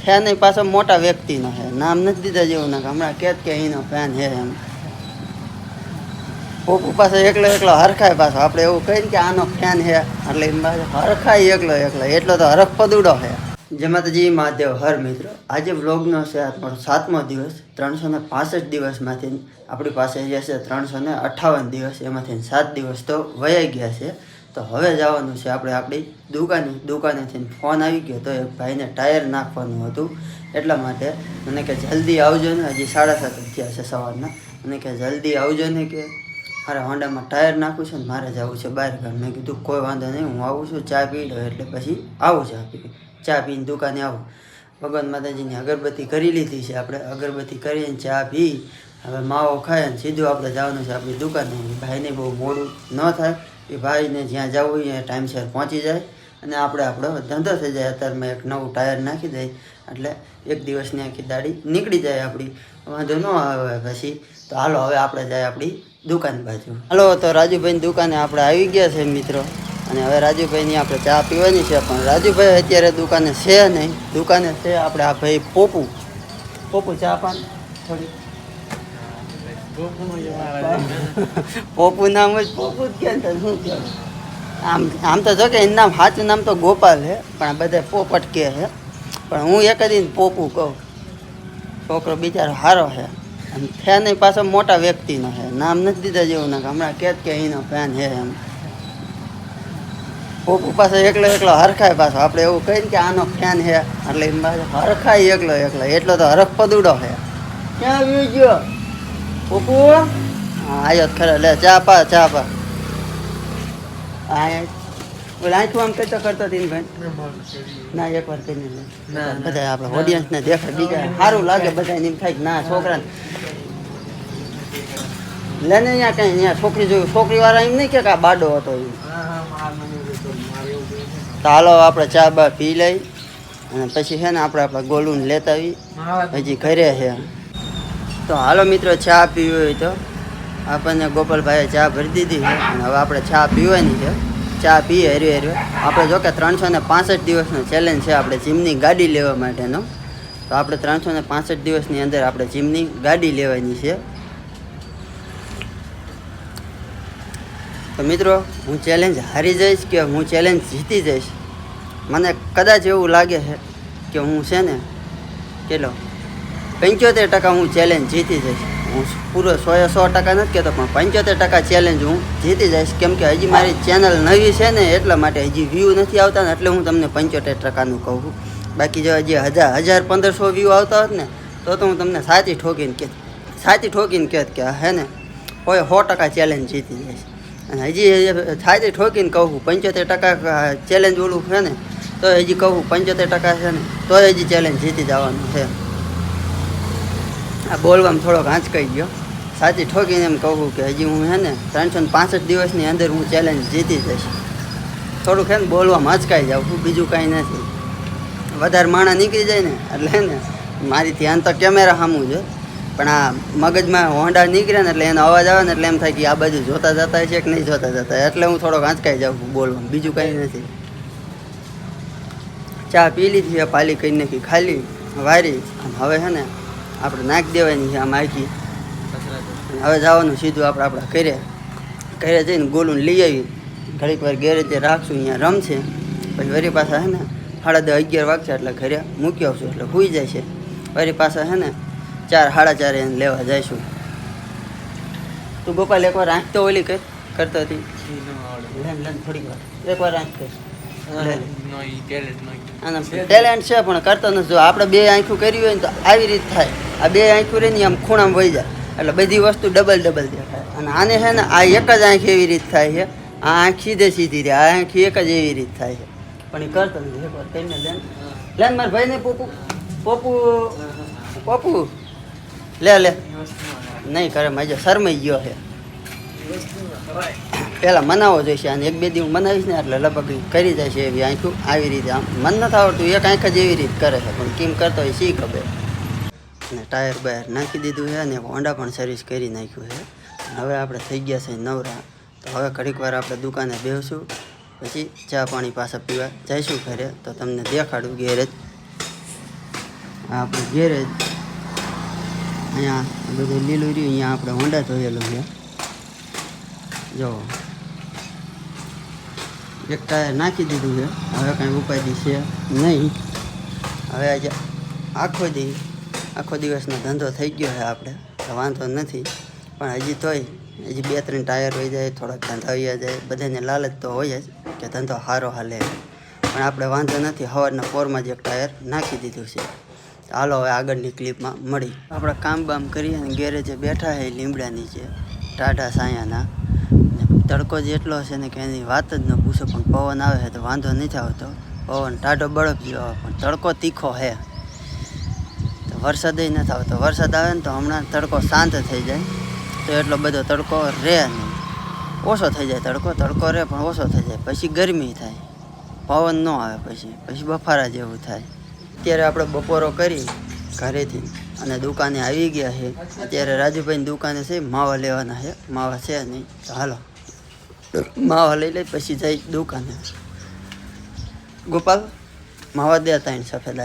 Fan એ પાછો મોટા વ્યક્તિનો છે, નામ નથી દીધા જેવું ના હમણાં કે એનો ફેન છે એમ. પોપુ પાસે એકલો હરખાય પાછો આપણે એવું કહીને કે આનો ફેન છે એટલે એમ હરખાય એકલો એટલો તો હરખ પદુડો છે. જય માતાજી મહાદેવ હર મિત્રો. આજે વ્લોગનો છે આપણો 7મો દિવસ. 365 દિવસમાંથી આપણી પાસે રહેશે 358 દિવસ, એમાંથી 7 દિવસ તો વયા ગયા છે. તો હવે જવાનું છે આપણે આપણી દુકાનેથી ફોન આવી ગયો તો એક ભાઈને ટાયર નાખવાનું હતું, એટલા માટે મને કે જલ્દી આવજો ને. હજી 7:30 થયા છે સવારના. મને કે જલ્દી આવજો ને, કે મારે હોન્ડામાં ટાયર નાખવું છે ને મારે જવું છે બહાર ગામ. મેં કીધું કોઈ વાંધો નહીં, હું આવું છું, ચા પી લો એટલે પછી આવું ચા પીને દુકાને આવું. ભગવાન માતાજીની અગરબત્તી કરી લીધી છે આપણે. અગરબત્તી કરીને ચા પી હવે માવો ખાય ને સીધું આપણે જવાનું છે આપણી દુકાને. ભાઈને બહુ મોડું ન થાય, એ ભાઈને જ્યાં જવું હોય ત્યાં ટાઈમસર પહોંચી જાય અને આપણો ધંધો થઈ જાય. અત્યારે મેં એક નવું ટાયર નાખી દઈ એટલે એક દિવસની આખી દાડી નીકળી જાય આપણી, વાંધો ન આવે પછી. તો હાલો હવે આપણે જાય આપણી દુકાન બાજુ. હાલો તો રાજુભાઈની દુકાને આપણે આવી ગયા છે મિત્રો, અને હવે રાજુભાઈની આપણે ચા પીવાની છે. પણ રાજુભાઈ અત્યારે દુકાને છે નહીં, દુકાને છે આપણે આ ભાઈ પોપુ ચા પાન થોડી. પોપુ નામ જ પોપુ જ કે શું કે આમ તો જો કે એનું નામ સાચું નામ તો ગોપાલ છે, પણ આ બધા પોપટ કે છે. પણ હું એક જ પોપુ કહું. છોકરો બિચારો સારો છે, અને ફેન એ પાછો મોટા વ્યક્તિનો છે, નામ નથી દીધા જેવું ના હમણાં કે એનો ફેન છે એમ. પોપુ પાસે એકલો હરખાય પાછો આપણે એવું કહીને કે આનો ફેન છે એટલે એમ હરખાય એકલો એટલો તો હરખ પદુડો છે. ક્યાં આવી ગયો પોપુ? હા આવ્યો ખરા. લે ચા પા હા આંખું આમ કરતો ભાઈ ના એકવાર કરીને લે. બધા આપણે ઓડિયન્સને દેખાય, બીજા સારું લાગે બધાને એમ થાય કે ના છોકરાને લે ને અહીંયા કઈ અહીંયા છોકરી જોયું, છોકરી વાળા એમ નહીં કે આ બાડો હતો એમ. તો હાલો આપણે ચા બા પી લઈ અને પછી છે ને આપણે ગોલું લેતા આવી, હજી ઘરે છે. તો હાલો મિત્રો, ચા પીવી હોય તો આપણને ગોપાલભાઈએ ચા ભરી દીધી છે અને હવે આપણે ચા પીવાની છે. ચા પીએ હરવે આપણે જો કે 365 દિવસનો ચેલેન્જ છે આપણે જીમની ગાડી લેવા માટેનો. તો આપણે 365 દિવસની અંદર આપણે જીમની ગાડી લેવાની છે. તો મિત્રો, હું ચેલેન્જ હારી જઈશ કે હું ચેલેન્જ જીતી જઈશ, મને કદાચ એવું લાગે છે કે હું છે ને કેટલો 75% હું ચેલેન્જ જીતી જઈશ. હું પૂરો 100% નથી કહેતો, પણ 75% ચેલેન્જ હું જીતી જઈશ. કેમ કે હજી મારી ચેનલ નવી છે ને એટલા માટે હજી વ્યૂ નથી આવતા ને, એટલે હું તમને 75%નું કહું છું. બાકી જો હજી 1000-1500 વ્યૂ આવતા હોત ને તો હું તમને સાચી ઠોકીને કહેત કે હે ને કોઈ 100% ચેલેન્જ જીતી જઈશ. અને હજી સાચી ઠોકીને કહું 75% ચેલેન્જ ઓલું છે ને તો હજી કહું 75% છે ને તો હજી ચેલેન્જ જીતી જવાનું છે. આ બોલવામાં થોડોક આંચકાઈ ગયો. સાચી ઠોકીને એમ કહું કે હજી હું છે ને 365 દિવસની અંદર હું ચેલેન્જ જીતી જઈશ. થોડુંક છે ને બોલવામાં આંચકાઈ જાઉં છું, બીજું કાંઈ નથી. વધારે માણા નીકળી જાય ને એટલે ને મારી ધ્યાન તો કેમેરા સામું છે, પણ આ મગજમાં હોન્ડા નીકળે ને એટલે એનો અવાજ આવે ને એટલે એમ થાય કે આ બાજુ જોતા જતા છે કે નહીં જોતા જતા, એટલે હું થોડોક આંચકાઈ જાઉં છું બોલવામાં, બીજું કાંઈ નથી. ચા પી લીધી, પાલી કરી નાખી ખાલી વારી, અને હવે છે ને આપણે નાખી દેવાની છે આમ આખી. હવે જવાનું સીધું આપણા ઘરે જઈને ગોલું લઈ આવી, ઘડીક વાર ગેરેજે રાખશું, અહીંયા રમશે, પછી વરી પાછા છે ને 10:30-11 વાગશે એટલે ઘરે મૂકી આવશું એટલે સૂઈ જાય છે. વરી પાછા છે ને 4-4:30 એને લેવા જઈશું. તું ગોપાલ એકવાર આંખ તો ઓલી કરતો હતી થોડીક વાર, એકવાર આંખ કર. ટેલેન્ટ છે પણ કરતો નથી. જો આપણે 2 આંખું કરી હોય ને તો આવી રીત થાય. આ 2 આંખું રહી ને આમ ખૂણામાં વહી જાય એટલે બધી વસ્તુ ડબલ દેખાય. અને આને છે ને આ એક જ આંખ એવી રીત થાય છે, આ આંખ સીધી રહે, આ આંખ એક જ એવી રીત થાય છે, પણ એ કરતો નથી. એકવાર કહીને લેન મારા ભાઈને પોપુ લે નહીં કરે, મજા શરમાઈ ગયો છે. પહેલાં મનાવો જોઈશે, અને 1-2 દિવસ મનાવીશ ને એટલે લગભગ કરી જાય છે એવી આંખું. આવી રીતે આમ મન નથી આવડતું, એક આંખ જ એવી રીતે કરે છે, પણ કેમ કરતો હોય શી ખબર. અને ટાયર બાયર નાખી દીધું છે અને હોન્ડા પણ સર્વિસ કરી નાખ્યું છે. હવે આપણે થઈ ગયા છે નવરા. તો હવે ઘડીક વાર આપણે દુકાને બેસશું, પછી ચા પાણી પાછા પીવા જઈશું ઘરે. તો તમને દેખાડું ગેરેજ. આપણું ગેરેજ. અહીંયા બધું લીલું રહ્યું, અહીંયા આપણે હોન્ડા ધોયેલું છે. જો એક ટાયર નાખી દીધું છે, હવે કાંઈ ઉપાય છે નહીં. હવે આજે આખો દિવસનો ધંધો થઈ ગયો છે આપણે, તો વાંધો નથી. પણ હજી 2-3 ટાયર હોઈ જાય, થોડાક ધંધા વયા જાય, બધાને લાલચ તો હોય જ કે ધંધો સારો હાલે. પણ આપણે વાંધો નથી, સવારના પોરમાં જ એક ટાયર નાખી દીધું છે. હાલો હવે આગળની ક્લિપમાં મળી. આપણે કામ બામ કરીએ અને ગેરેજે બેઠા છે લીમડા નીચે ટાઢા સાયાના. તડકો જેટલો છે ને કે એની વાત જ ન પૂછો. પણ પવન આવે છે તો વાંધો નથી આવતો. પવન ટાઢો બળફ જેવો આવે, પણ તડકો તીખો છે. તો વરસાદ નથી આવતો. વરસાદ આવે ને તો હમણાં તડકો શાંત થઈ જાય, તો એટલો બધો તડકો રહે નહીં. ઓછો થઈ જાય તડકો રહે પણ ઓછો થઈ જાય. પછી ગરમી થાય, પવન ન આવે, પછી બફારા જેવું થાય. અત્યારે આપણે બપોરો કરી ઘરેથી અને દુકાને આવી ગયા છે. અત્યારે રાજુભાઈની દુકાને છે, માવા લેવાના છે. માવા છે નહીં તો હાલો માવા લઈ લઈ પછી જઈ દુકાને. ગોપાલ માવા દે 3 સફેદ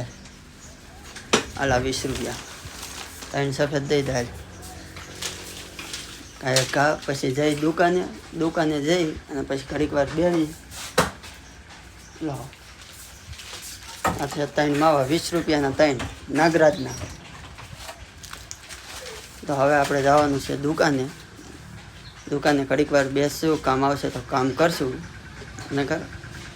આલા 20 રૂપિયા. 3 સફેદ દઈ દાલ કાંઈ કા. પછી જઈ દુકાને જઈ અને પછી ઘડીક વાર બેસી લો. આ 3 માવા 20 રૂપિયાના 3 નાગરાજના. તો હવે આપણે જવાનું છે દુકાને ઘડીક વાર બેસશું, કામ આવશે તો કામ કરશું, અને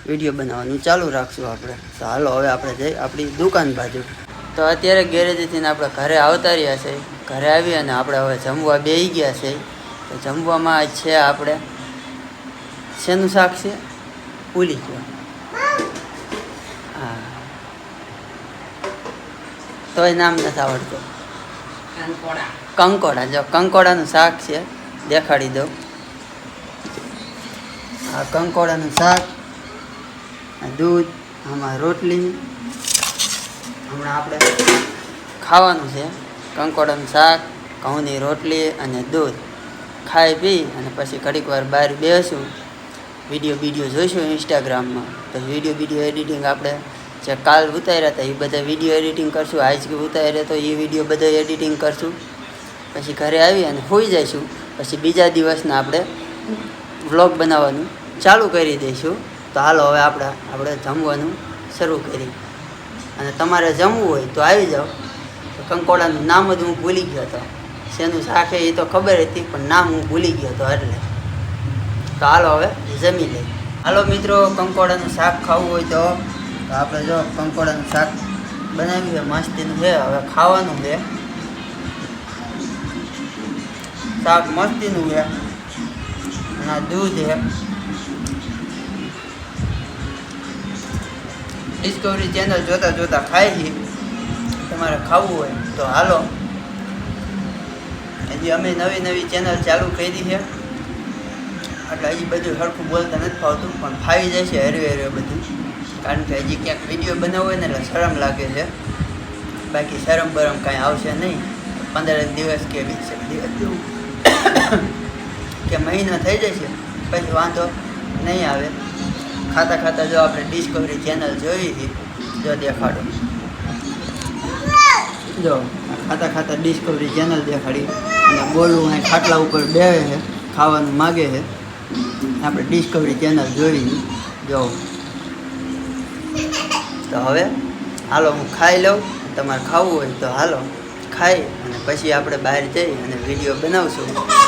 વિડીયો બનાવવાનું ચાલુ રાખશું આપણે. તો હાલો હવે આપણે જઈ આપણી દુકાન બાજુ. તો અત્યારે ગેરેજથી આપણે ઘરે આવતા રહ્યા છે. ઘરે આવી અને આપણે હવે જમવા બેસી ગયા છે. તો જમવામાં છે આપણે શેનું શાક છે ભૂલી ગયો. હા તોય નામ નથી આવડતું. કંકોડા. જો કંકોડાનું શાક છે, દેખાડી દઉં. આ કંકોડાનું શાક, દૂધ, આમાં રોટલી. હમણાં આપણે ખાવાનું છે કંકોડાનું શાક, ઘઉંની રોટલી અને દૂધ. ખાઈ પી અને પછી ઘડીક વાર બહાર બેસું, વિડીયો જોઈશું ઇન્સ્ટાગ્રામમાં. પછી વિડીયો એડિટિંગ આપણે જે કાલ ઉતાર્યા હતા એ બધા વિડીયો એડિટિંગ કરશું. આજ ઉતાર્યા તો એ વિડીયો બધા એડિટિંગ કરશું. પછી ઘરે આવી અને સૂઈ જઈશું. પછી બીજા દિવસના આપણે વ્લોગ બનાવવાનું ચાલુ કરી દઈશું. તો હાલો હવે આપણે જમવાનું શરૂ કરી. અને તમારે જમવું હોય તો આવી જાઓ. કંકોડાનું નામ જ હું ભૂલી ગયો હતો. શેનું શાક એ તો ખબર હતી, પણ નામ હું ભૂલી ગયો હતો એટલે. તો હાલો હવે જમી લઈ. હાલો મિત્રો, કંકોડાનું શાક ખાવું હોય તો આપણે જો કંકોડાનું શાક બનાવ્યું છે, મસ્તીનું છે. હવે ખાવાનું છે. શાક મસ્તીનું છે અને દૂધ છે. ડિસ્કવરી ચેનલ જોતા ખાય છે. તમારે ખાવું હોય તો હાલો. હજી અમે નવી ચેનલ ચાલુ કરી છે, એટલે હજી બધું સરખું બોલતા નથી ફાવતું, પણ ફાવી જાય છે હરવે બધું. કારણ કે હજી ક્યાંક વિડીયો બનાવવો હોય ને એટલે શરમ લાગે છે. બાકી શરમ બરમ કાંઈ આવશે નહીં. 15 દિવસ કે 20 દિવસ જેવું કે મહિનો થઈ જશે પછી વાંધો નહીં આવે. ખાતા જો આપણે ડિસ્કવરી ચેનલ જોઈ હતી, જો દેખાડો. જો ખાતા ડિસ્કવરી ચેનલ દેખાડી અને બોલવું અહીં ખાટલા ઉપર બેસે છે, ખાવાનું માગે છે. આપણે ડિસ્કવરી ચેનલ જોઈ જો. તો હવે હાલો હું ખાઈ લઉં. તમારે ખાવું હોય તો હાલો ખાઈ અને પછી આપણે બહાર જઈ અને વિડીયો બનાવશું.